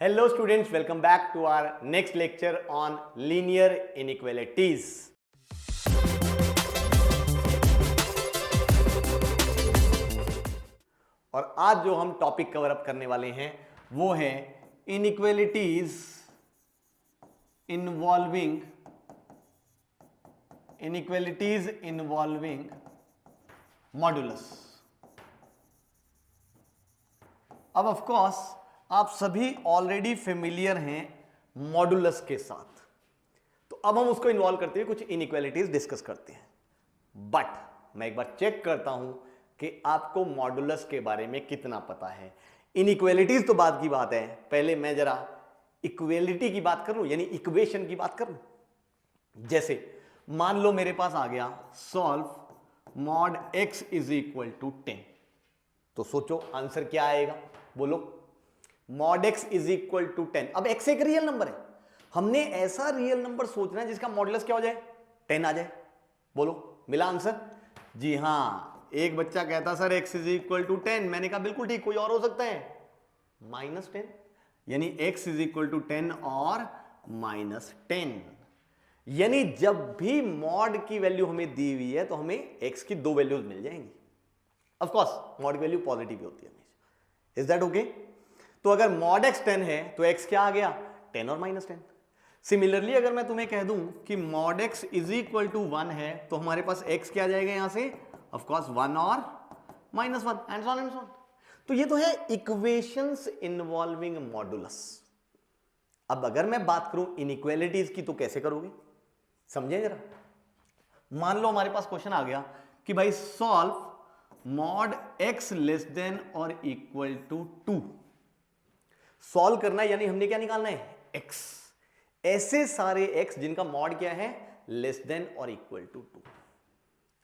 Hello students, welcome back to our next lecture on linear inequalities. और आज जो हम टॉपिक कवर अप करने वाले हैं वो है inequalities involving मॉडुलस। अब ऑफ कोर्स आप सभी ऑलरेडी फेमिलियर हैं मॉडुलस के साथ, तो अब हम उसको इन्वॉल्व करते हुए कुछ इनइक्वालिटीज डिस्कस करते हैं। बट मैं एक बार चेक करता हूं कि आपको मॉडुलस के बारे में कितना पता है। इनइक्वालिटीज तो बाद की बात है, पहले मैं जरा इक्वेलिटी की बात करूं, यानी इक्वेशन की बात करूं। जैसे मान लो मेरे पास आ गया solve mod x is equal to 10, तो सोचो आंसर क्या आएगा, बोलो। Mod x is equal to 10। अब x एक रियल नंबर है, हमने ऐसा रियल नंबर सोचना है जिसका मॉडुलस क्या हो जाए, 10 आ जाए। बोलो मिला आंसर? जी हां, एक बच्चा कहता sir x is equal to 10, मैंने कहा बिल्कुल ठीक, कोई और हो सकता है -10, यानी x इज इक्वल टू 10 और -10। यानी जब भी मॉड की वैल्यू हमें दी हुई है तो हमें x की दो वैल्यूज मिल जाएंगी। ऑफ कोर्स मॉड की वैल्यू पॉजिटिव होती है हमेशा। Is that okay? तो अगर मॉड x 10 है तो x क्या आ गया, 10 और -10। सिमिलरली अगर मैं तुम्हें कह दूं कि mod x is equal to 1 है तो हमारे पास x क्या आ जाएगा यहां से, ऑफ कोर्स 1 और -1 and so on and so on. तो ये तो है इक्वेशंस इन्वॉल्विंग मॉडुलस। अब अगर मैं बात करूं इनइक्वालिटीज की तो कैसे करोगे, समझे जरा। मान लो हमारे पास क्वेश्चन आ गया कि भाई solve mod x less than और इक्वल टू 2। सॉल्व करना है यानी हमने क्या निकालना है, x। ऐसे सारे x जिनका मॉड क्या है, लेस देन और इक्वल टू 2।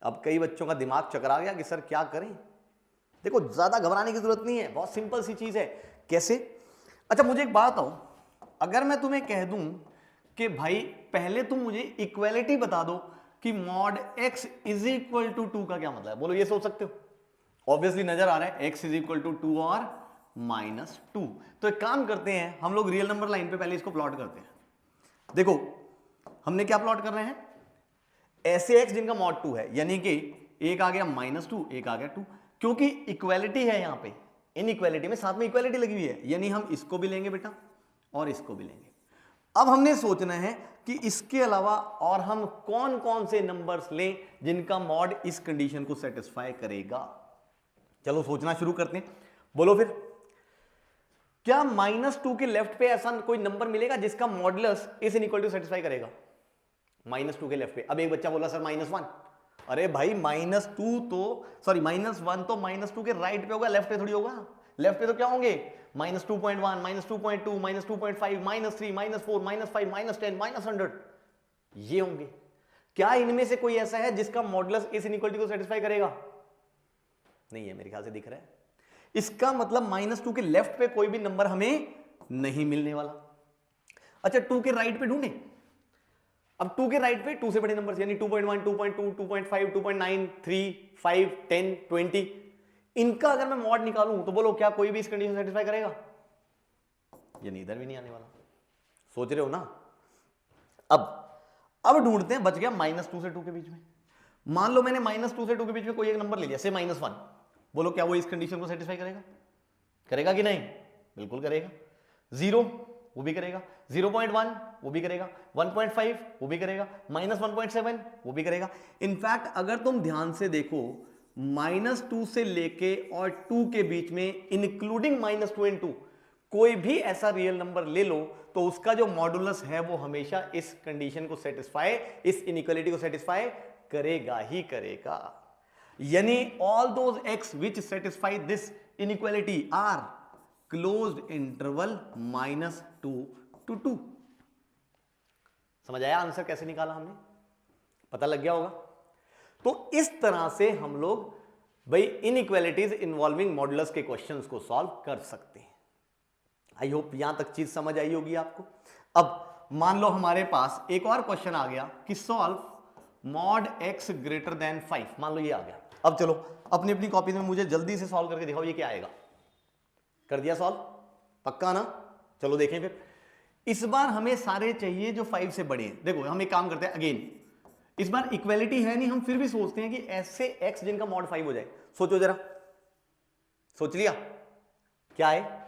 अब कई बच्चों का दिमाग चकरा गया कि सर क्या करें। देखो ज्यादा घबराने की जरूरत नहीं है, बहुत सिंपल सी चीज है। कैसे? अच्छा मुझे एक बात आओ, अगर मैं तुम्हें कह दूं कि भाई पहले तुम मुझे इक्वालिटी बता दो कि mod x is equal to 2 का क्या मतलब है, बोलो। ये सोच सकते हो? ऑब्वियसली नजर आ रहा है x इज इक्वल टू 2 और -2। तो एक काम करते हैं, हम लोग रियल नंबर लाइन पे पहले इसको प्लॉट करते हैं। देखो हमने क्या प्लॉट कर रहे हैं, ऐसे x जिनका मॉड 2 है, यानी कि एक आ गया -2, एक आ गया 2, क्योंकि इक्वालिटी है यहां पे। इनइक्वालिटी में साथ में इक्वालिटी लगी हुई है, यानी हम इसको भी लेंगे बेटा और इसको भी लेंगे। अब हमने सोचना है कि इसके अलावा और हम कौन कौन से नंबर्स लें जिनका मॉड इस कंडीशन को सेटिस्फाई करेगा। चलो सोचना शुरू करते हैं, बोलो फिर। क्या -2 के लेफ्ट पे ऐसा कोई नंबर मिलेगा जिसका मॉडुलस इस इनइक्वालिटी को सेटिस्फाई करेगा? -2 के लेफ्ट पे। अब एक बच्चा बोला सर -1। अरे भाई -1 तो -2 के राइट पे होगा, लेफ्ट पे थोड़ी होगा। लेफ्ट पे तो क्या होंगे, -2.1, -2.2, -2.5, -3, -4, -5, -10, -100, ये होंगे। क्या इनमें से कोई ऐसा है जिसका मॉडुलस इस इनइक्वालिटी को सेटिस्फाई करेगा? नहीं है, मेरे ख्याल से दिख रहा है। इसका मतलब -2 के लेफ्ट पे कोई भी नंबर हमें नहीं मिलने वाला। अच्छा 2 के राइट पे ढूंढे। अब 2 के राइट पे 2 से बड़े नंबर यानी 2.1, 2.2, 2.5, 2.9, 3, 5, 10, 20, इनका अगर मैं मॉड निकालूं तो बोलो क्या कोई भी इस कंडीशन सेटिस्फाई करेगा? यानी इधर भी नहीं आने वाला। सोच रहे हो ना? अब ढूंढते हैं, बच गया -2 से 2 के बीच में। मान लो मैंने -2 से 2 के बीच में कोई एक नंबर ले लिया, से -1। बोलो क्या वो इस कंडीशन को सेटिस्फाई करेगा? करेगा कि नहीं? बिल्कुल करेगा। 0 वो भी करेगा, 0.1 वो भी करेगा, 1.5 वो भी करेगा, -1.7 वो भी करेगा। इनफैक्ट अगर तुम ध्यान से देखो, -2 से लेके और 2 के बीच में इंक्लूडिंग -2 एंड 2 कोई भी ऐसा रियल नंबर ले लो तो उसका जो मॉडुलस है वो हमेशा इस कंडीशन को सेटिस्फाई, इस इनइक्वालिटी को सेटिस्फाई करेगा ही करेगा। यानी all those x which satisfy this inequality are closed interval -2 to 2। समझ आया आंसर कैसे निकाला हमने? पता लग गया होगा। तो इस तरह से हम लोग भाई इनइक्वालिटीज इन्वॉल्विंग मॉडुलस के क्वेश्चंस को सॉल्व कर सकते हैं। आई होप यहां तक चीज समझ आई होगी आपको। अब मान लो हमारे पास एक और क्वेश्चन आ गया कि solve mod x greater than 5। मान लो ये आ गया। अब चलो अपनी अपनी कॉपी में मुझे जल्दी से सॉल्व करके दिखाओ ये क्या आएगा। कर दिया सॉल्व? पक्का ना? चलो देखें फिर, इस बार हमें सारे चाहिए जो 5 से बड़े हैं। देखो हम एक काम करते हैं, अगेन इस बार इक्वेलिटी है नहीं, हम फिर भी सोचते हैं कि ऐसे x जिनका मॉड 5 हो जाए। सोचो जरा, सोच लिया क्या है?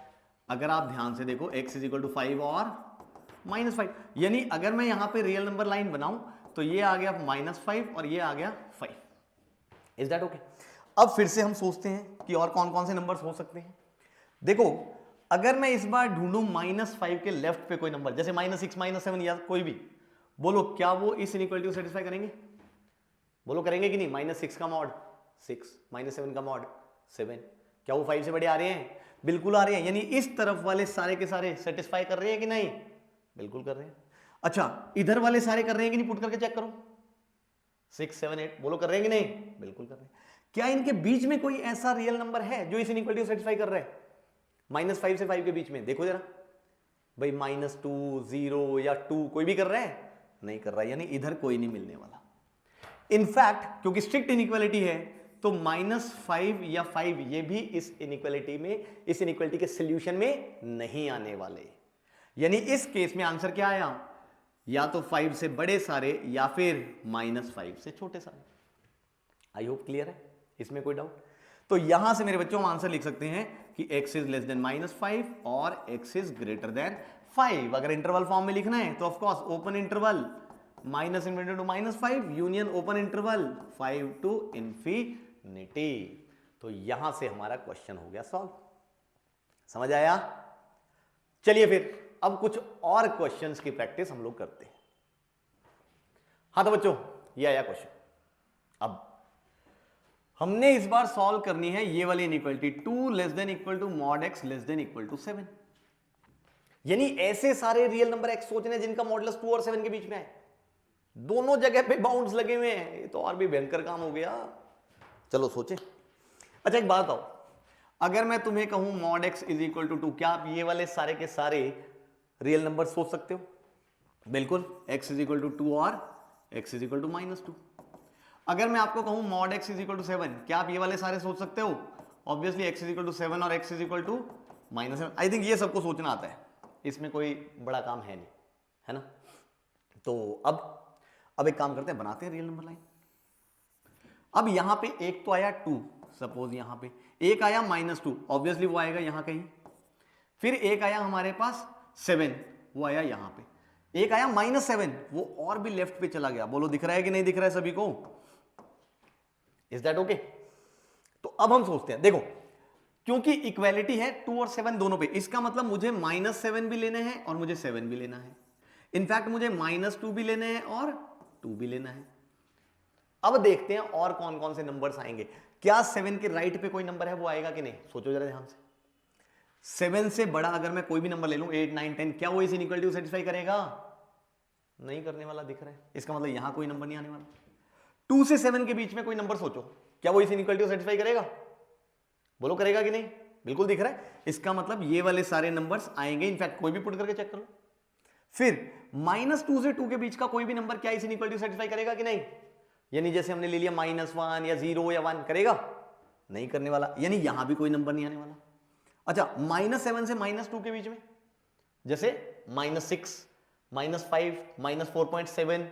अगर आप ध्यान से देखो x इज इक्वल टू 5 और -5, यानी अगर मैं यहां पे रियल नंबर लाइन बनाऊं तो ये आ गया -5 और ये आ गया 5। Is that okay? अब फिर से हम सोचते हैं कि और कौन कौन से नंबर्स हो सकते हैं। देखो अगर मैं इस बार ढूंढूं -5 के लेफ्ट पे कोई नंबर, जैसे -6 -7 या कोई भी, बोलो क्या वो इस इनइक्वालिटी को सेटिस्फाई करेंगे? बोलो करेंगे कि नहीं? -6 का मॉड 6, -7 का मॉड 7, क्या वो 5 से बड़े आ रहे हैं? बिल्कुल आ रहे हैं। यानी इस तरफ वाले सारे के सारे सेटिस्फाई कर रहे हैं कि नहीं? बिल्कुल कर रहे हैं। अच्छा इधर वाले सारे कर रहे हैं कि नहीं? पुट करके चेक करो, 6 7 8, बोलो कर रहे हैं कि नहीं? बिल्कुल कर रहे हैं। क्या इनके बीच में कोई ऐसा रियल नंबर है जो इस इनइक्वालिटी को सेटिस्फाई कर रहा है? -5 से 5 के बीच में देखो जरा भाई, -2 0 या 2 कोई भी कर रहा है? नहीं कर रहा है, यानी इधर कोई नहीं मिलने वाला। इनफैक्ट क्योंकि स्ट्रिक्ट इनइक्वालिटी है तो -5 या 5 ये भी इस इनइक्वालिटी में, इस इनइक्वालिटी के सॉल्यूशन में नहीं आने वाले। यानी इस केस में आंसर क्या आया? या तो 5 से बड़े सारे या फिर -5 से छोटे सारे। आई होप क्लियर है, इसमें कोई डाउट? तो यहां से मेरे बच्चों हम आंसर लिख सकते हैं कि x इज लेस देन -5 और x इज ग्रेटर देन 5। अगर इंटरवल फॉर्म में लिखना है तो of course open interval -∞ to -5 union open interval 5 to infinity. तो यहां से हमारा क्वेश्चन हो गया सॉल्व। समझ आया? चलिए फिर अब कुछ और क्वेश्चंस की प्रैक्टिस हम लोग करते हैं। हाँ तो बच्चों ये आया क्वेश्चन। अब हमने इस बार सॉल्व करनी है ये वाली inequality 2 less than equal to mod x less than equal to 7। यानी ऐसे सारे रियल नंबर x सोचने जिनका मॉडुलस 2 और 7 के बीच में है। दोनों जगह पे बाउंड्स लगे हुए हैं, ये तो और भी भयंकर काम हो गया। चलो सोचे। अच्छा एक बात बताओ, अगर मैं तुम्हें कहूं mod x is equal to 2, क्या आप ये वाले सारे के सारे रियल नंबर सोच सकते हो? बिल्कुल, x इज इक्वल टू 2 और x इज इक्वल टू -2। अगर मैं आपको कहूं mod x is equal to 7, क्या आप ये वाले सारे सोच सकते हो? Obviously x is equal to 7 और x is equal to -7। I think ये सबको सोचना आता है, इसमें कोई बड़ा काम है नहीं, है ना? तो अब एक काम करते हैं, बनाते हैं रियल नंबर लाइन। अब यहां पे एक तो आया 2, सपोज यहां पे एक आया -2, ऑब्वियसली वो आएगा यहां कहीं। फिर एक आया हमारे पास 7, वो आया यहां पे। एक आया -7, वो और भी लेफ्ट पे चला गया। बोलो दिख रहा है कि नहीं दिख रहा है सभी को? Is that okay? तो अब हम सोचते हैं, देखो क्योंकि इक्वालिटी है 2 और 7 दोनों पे, इसका मतलब मुझे -7 भी लेने हैं और मुझे 7 भी लेना है। इनफैक्ट मुझे -2 भी लेने हैं और 2 भी लेना है। अब देखते हैं और कौन कौन से नंबर्स आएंगे। क्या 7 के राइट पे कोई नंबर है वो आएगा कि नहीं? सोचो जरा ध्यान से। 7 से बड़ा अगर मैं कोई भी नंबर ले लूं 8 9 10, क्या वो इस इनइक्वालिटी को सेटिस्फाई करेगा? नहीं करने वाला दिख रहा है। इसका मतलब यहां कोई नंबर नहीं आने वाला। 2 से 7 के बीच में कोई नंबर सोचो, क्या वो इस इनइक्वालिटी को सेटिस्फाई करेगा? बोलो करेगा कि नहीं? बिल्कुल दिख रहा है। इसका मतलब ये वाले सारे नंबर्स आएंगे। इनफैक्ट कोई भी पुट करके चेक कर लो। फिर -2 से 2 के बीच का कोई भी नंबर क्या इस इनइक्वालिटी को सेटिस्फाई करेगा कि नहीं? यानी जैसे हमने ले लिया -1 या 0 या 1, करेगा? नहीं करने वाला, यानी यहां भी कोई नंबर नहीं आने वाला। अच्छा -7 से -2 के बीच में, जैसे -6 -5 -4.7,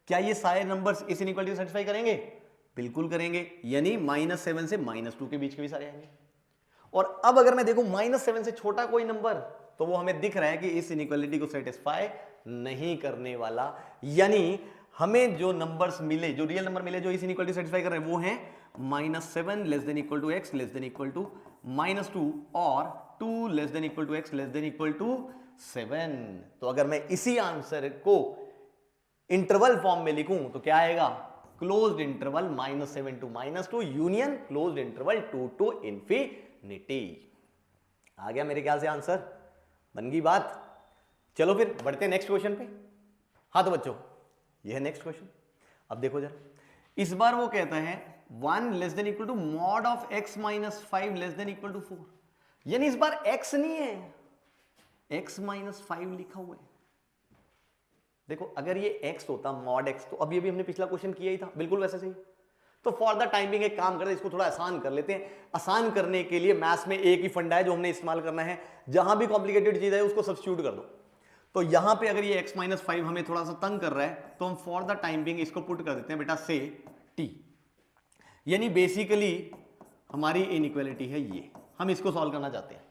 क्या ये सारे नंबर्स इस इनइक्वालिटी को सेटिस्फाई करेंगे? बिल्कुल करेंगे, यानी -7 से -2 के बीच के भी सारे आएंगे। और अब अगर मैं देखूं -7 से छोटा कोई नंबर, तो वो हमें दिख रहा है कि इस इनइक्वालिटी को सेटिस्फाई नहीं करने वाला। यानी हमें जो नंबर्स मिले, जो रियल नंबर मिले जो इस इनइक्वालिटी को सेटिस्फाई कर रहे हैं, वो हैं -7 less than equal to x less than equal to -2 और 2 less than equal to x less than equal to 7। तो अगर मैं इसी आंसर को इंटरवल फॉर्म में लिखूं तो क्या आएगा? Closed interval -7 to -2 union closed interval 2 to infinity. आ गया मेरे ख्याल से आंसर, बन गई बात। चलो फिर बढ़ते हैं नेक्स्ट क्वेश्चन पे। हाँ तो बच्चों ये है नेक्स्ट क्वेश्चन। अब देखो जरा, इस बार वो कहता है 1 less than equal to mod of x minus 5 less than equal to 4। यानी इस बार x नहीं है, x माइनस 5 लिखा हुआ है। देखो अगर ये x होता मॉड x, तो अभी अभी हमने पिछला क्वेश्चन किया ही था, बिल्कुल वैसा सही। तो फॉर द टाइमिंग एक काम करते हैं, इसको थोड़ा आसान कर लेते हैं। आसान करने के लिए मैथ्स में एक ही फंडा है जो हमने इस्तेमाल करना है, जहां भी कॉम्प्लिकेटेड चीज है उसको सब्स्टिट्यूट कर दो। तो यहां पे अगर ये x-5 हमें थोड़ा सा तंग कर रहा है, तो हम फॉर द टाइम बिंग इसको पुट कर देते हैं बेटा से t, यानी बेसिकली हमारी इनइक्वालिटी है ये, हम इसको सॉल्व करना चाहते हैं।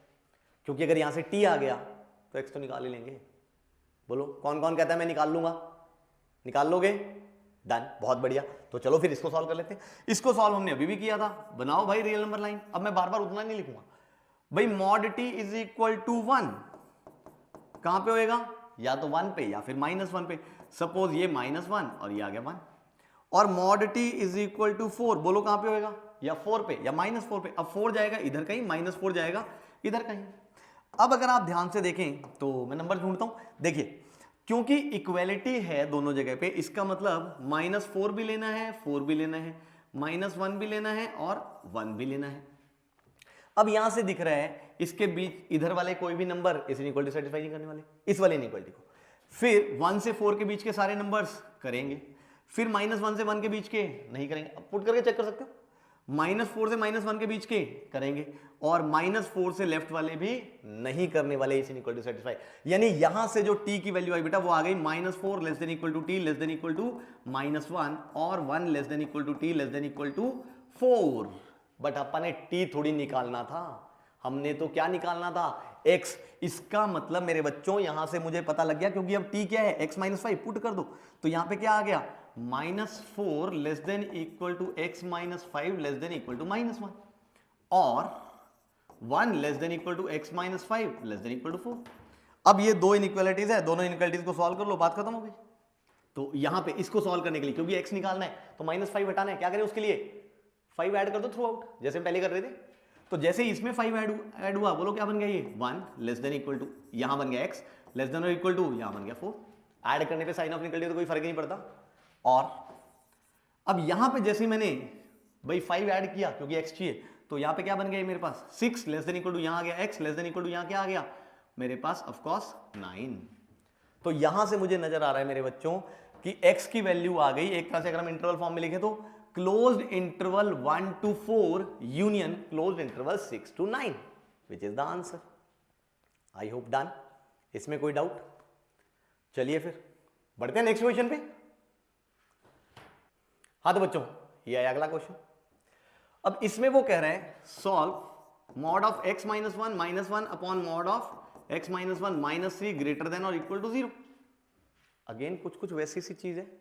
क्योंकि अगर यहां से t आ गया तो x तो निकाल ही लेंगे। बोलो कौन कौन कहता है मैं निकाल लूंगा? निकाल लोगे? डन, बहुत बढ़िया। तो चलो फिर इसको सॉल्व कर लेते हैं। इसको सॉल्व हमने अभी भी किया था। बनाओ भाई रियल नंबर लाइन। अब मैं बार बार उतना नहीं लिखूंगा भाई। Mod t is equal to 1 कहां पे होएगा? या तो 1 पे या फिर -1 पे। सपोज ये -1 और ये आ गया 1। और mod t is equal to 4, बोलो कहां पे होएगा? या 4 पे या -4 पे। अब 4 जाएगा इधर कहीं, -4 जाएगा इधर कहीं। अब अगर आप ध्यान से देखें तो मैं नंबर ढूंढता हूं। देखिए क्योंकि इक्वेलिटी है दोनों जगह पे, इसका मतलब -4 भी लेना है, 4 भी लेना है, -1 भी लेना है और 1 भी लेना है। अब यहां से दिख रहा है इसके बीच इधर वाले कोई भी नंबर इस इनइक्वालिटी सेटिस्फाई नहीं करने वाले, इस वाले इनइक्वालिटी को। फिर 1 से 4 के बीच के सारे नंबर्स करेंगे, फिर -1 से 1 के बीच के नहीं करेंगे। अब पुट करके चेक कर सकते हो। -4 से -1 के बीच के करेंगे और -4 से लेफ्ट वाले भी नहीं करने वाले इस इनइक्वालिटी सेटिस्फाई। यानी यहां से जो t की वैल्यू आई बेटा वो आ गई -4 less than equal to t less than equal to -1 और 1 less than equal to t less than equal to 4। But अपन ने t थोड़ी निकालना था, हमने तो क्या निकालना था? x। इसका मतलब मेरे बच्चों यहां से मुझे पता लग गया, क्योंकि अब t क्या है? x-5 पुट कर दो तो यहां पे क्या आ गया? -4 less than equal to x-5 less than equal to -1 और 1 less than equal to x-5 less than equal to 4। अब ये दो इनइक्वालिटीज है, दोनों इनइक्वालिटीज को सॉल्व कर लो, बात खत्म हो गई। तो यहां पे इसको सॉल्व करने के लिए, क्योंकि x निकालना है तो -5 हटाना है, क्या करें उसके लिए? 5 ऐड कर दो थ्रू आउट, जैसे हम पहले कर रहे थे। तो जैसे इसमें 5 ऐड हुआ, बोलो क्या बन गया? ये 1 लेस देन इक्वल टू, यहां बन गया x लेस देन और इक्वल टू, यहां बन गया 4। ऐड करने पे साइन ऑफ निकल गया तो कोई फर्क नहीं पड़ता। और अब यहां पे जैसे मैंने भाई 5 ऐड किया क्योंकि x चाहिए, तो यहां पे क्या बन गया मेरे पास? 6 लेस देन इक्वल टू, यहां आ गया x less than equal to, यहां क्या आ गया मेरे पास? Of course 9। तो यहां से मुझे नजर आ रहा है मेरे बच्चों कि x की वैल्यू आ गई। एक तरह से अगर हम इंटरवल फॉर्म में लिखे तो closed interval 1 to 4 union closed interval 6 to 9 which is the answer. I hope done. इसमें कोई डाउट? चलिए फिर बढ़ते हैं नेक्स्ट क्वेश्चन पे। हाँ तो बच्चों ये है अगला क्वेश्चन। अब इसमें वो कह रहे हैं solve mod of x-1 -1 upon mod of x-1 -3 greater than और इक्वल टू 0। अगेन कुछ कुछ वैसी सी चीज है।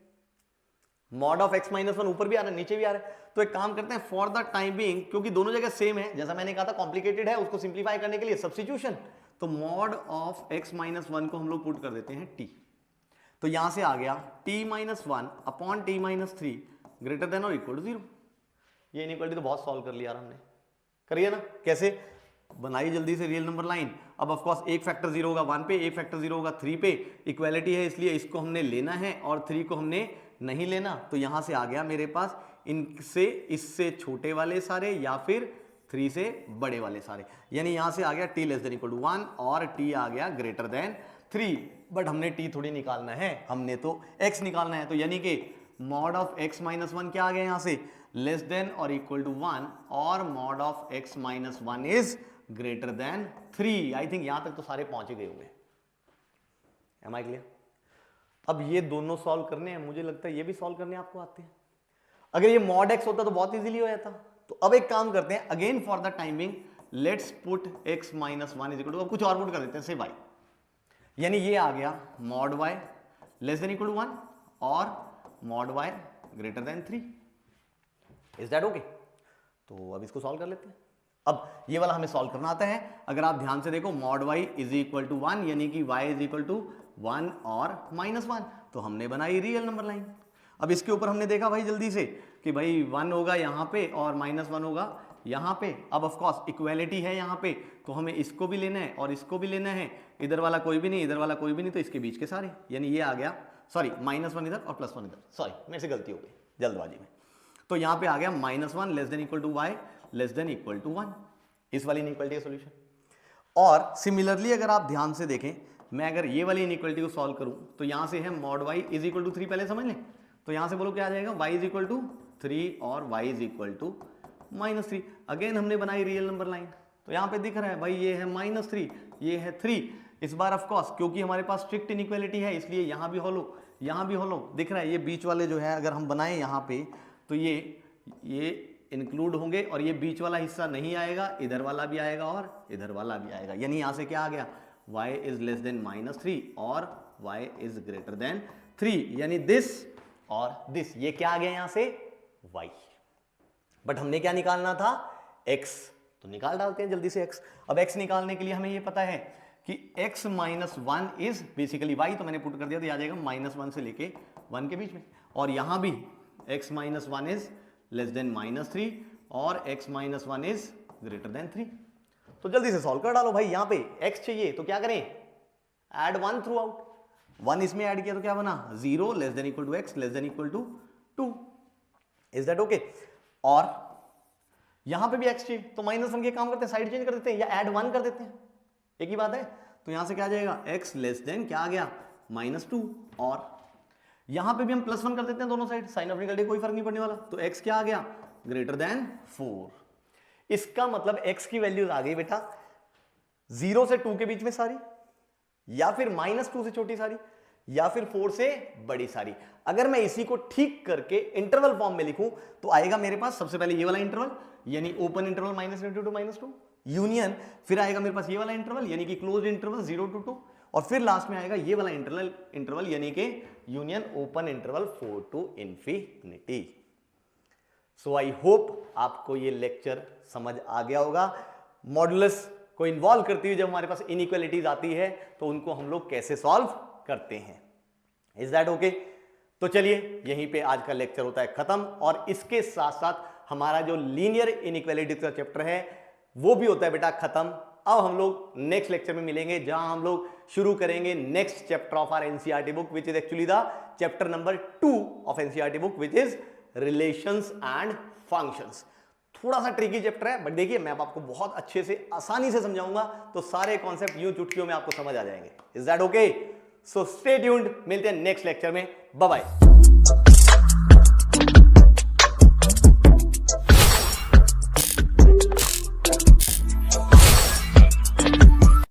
मॉड ऑफ x-1 ऊपर भी आ रहा है नीचे भी आ रहा है। तो एक काम करते हैं फॉर द टाइम बीइंग, क्योंकि दोनों जगह सेम है, जैसा मैंने कहा था कॉम्प्लिकेटेड है, उसको सिंप्लीफाई करने के लिए सब्स्टिट्यूशन। तो मॉड ऑफ x-1 को हम लोग पुट कर देते हैं t। तो यहां से आ गया t-1 upon t-3 greater than और इक्वल टू 0। ये इनइक्वालिटी तो बहुत सॉल्व कर लिया यार हमने। करिए ना, कैसे? बनाइए जल्दी से रियल नंबर लाइन। अब ऑफ कोर्स एक फैक्टर 0 होगा 1 पे, एक फैक्टर 0 होगा 3 पे। इक्वालिटी है इसलिए इसको हमने लेना है और 3 को हमने नहीं लेना। तो यहां से आ गया मेरे पास इनसे इससे छोटे वाले सारे या फिर 3 से बड़े वाले सारे। यानी यहां से आ गया t less than equal to 1 और t आ गया ग्रेटर देन 3। बट हमने t थोड़ी निकालना है, हमने तो x निकालना है। तो यानी कि मॉड ऑफ x-1 क्या आ गया यहां से? लेस देन और इक्वल टू 1 और mod of x-1 is greater than 3। I think यहां तक तो सारे पहुंच गए होंगे। Am I clear? अब ये दोनों सॉल्व करने हैं, मुझे लगता है ये भी सॉल्व करने आपको आते हैं। अगर ये मॉड x होता तो बहुत इजीली हो जाता। तो अब एक काम करते हैं, again for the timing let's put x-1 is equal to, अब कुछ और पुट कर देते हैं, से y। यानी ये आ गया mod y less than equal to 1 और mod y greater than 3। Is that okay? तो अब इसको सॉल्व कर लेते हैं। अब ये वाला हमें सॉल्व करना आता है। अगर आप ध्यान से देखो mod y is equal to 1 यानी कि y इज इक्वल टू 1 और -1, तो हमने बनाई रियल नंबर लाइन। अब इसके ऊपर हमने देखा भाई जल्दी से कि भाई 1 होगा यहाँ पे और -1 होगा यहाँ पे। अब ऑफ कोर्स इक्वालिटी है यहाँ पे, तो हमें इसको भी लेना है और इसको भी लेना है। इधर वाला कोई भी नहीं, इधर वाला कोई भी नहीं, तो इसके बीच के सारे। यानी ये आ गया, सॉरी -1 इधर और +1 इधर, सॉरी मेरे से गलती हो गई जल्दबाजी में। तो यहाँ पे आ गया -1 less than equal to y less than equal to 1, इस वाली इनइक्वालिटी का सॉल्यूशन। और सिमिलरली अगर आप ध्यान से देखें, मैं अगर ये वाली इनइक्वालिटी को सॉल्व करूं तो यहां से है mod y is equal to 3, पहले समझ लें। तो यहां से बोलो क्या आ जाएगा? y इज इक्वल टू 3 और y is equal to -3। Again हमने बनाई रियल नंबर लाइन, तो यहां पे दिख रहा है भाई ये है -3, ये है 3। इस बार ऑफ कोर्स क्योंकि हमारे पास स्ट्रिक्ट इनइक्वालिटी है इसलिए यहां भी हॉलो, यहां भी हॉलो दिख रहा है। ये बीच वाले जो है अगर हम बनाएं यहां पे तो ये इंक्लूड होंगे और ये बीच वाला हिस्सा नहीं आएगा, इधर वाला भी आएगा और इधर वाला भी आएगा। यानी यहां से क्या आ गया, y इज लेस देन -3 और y इज ग्रेटर देन 3, यानी दिस और दिस। ये क्या आ गया यहां से, y। बट हमने क्या निकालना था, x, तो निकाल डालते हैं जल्दी से x। अब x निकालने के लिए हमें ये पता है कि x minus 1 is basically y, तो मैंने पुट कर दिया तो आ जाएगा -1 से लेके 1 के बीच में। और यहां भी x minus 1 is less than -3 और x minus 1 is greater than 3। तो जल्दी से सॉल्व कर डालो भाई। यहां पे x चाहिए तो क्या करें, ऐड 1 थ्रू आउट। 1 इसमें ऐड किया तो क्या बना, 0 less than equal to x less than equal to 2। Is that okay? और यहां पे भी x चाहिए तो -1 के काम करते हैं, साइड चेंज कर देते हैं या ऐड 1 कर देते हैं, एक ही बात है। तो यहां से क्या आ जाएगा, x लेस देन क्या आ गया, -2। और यहां पे भी हम +1 कर देते हैं दोनों साइड, साइन ऑफ निकल कोई फर्क नहीं पड़ने वाला। तो x क्या आ गया, ग्रेटर देन 4। इसका मतलब x की वैल्यूज आ गई बेटा 0 से 2 के बीच में सारी, या फिर -2 से छोटी सारी, या फिर 4 से बड़ी सारी। अगर मैं इसी को ठीक करके इंटरवल फॉर्म में लिखूं तो आएगा मेरे पास सबसे पहले ये वाला इंटरवल यानी ओपन इंटरवल -2 to -2 यूनियन, फिर आएगा मेरे पास ये वाला इंटरवल यानी कि क्लोज्ड इंटरवल 0 to 2, और फिर लास्ट में आएगा ये वाला इंटरवल यानी कि union open interval 4 to infinity. So I hope आपको ये लेक्चर समझ आ गया होगा। मॉडुलस को इन्वॉल्व करती हुई जब हमारे पास इनइक्वालिटीज आती है तो उनको हम लोग कैसे सॉल्व करते हैं। Is that okay? तो चलिए यहीं पे आज का लेक्चर होता है खत्म, और इसके साथ साथ हमारा जो लीनियर इनइक्वालिटीज का चैप्टर है वो भी होता है बेटा खत्म। अब हम लोग नेक्स्ट लेक्चर में मिलेंगे जहां हम लोग शुरू करेंगे next chapter of our NCERT book which is actually the chapter number 2 of NCERT book which is relations and functions. थोड़ा सा ट्रिकी चैप्टर है बट देखिए मैं आपको बहुत अच्छे से आसानी से समझाऊंगा तो सारे कॉन्सेप्ट यूं चुटकियों में आपको समझ आ जाएंगे। Is that okay? So stay tuned, मिलते हैं नेक्स्ट लेक्चर में। Bye bye.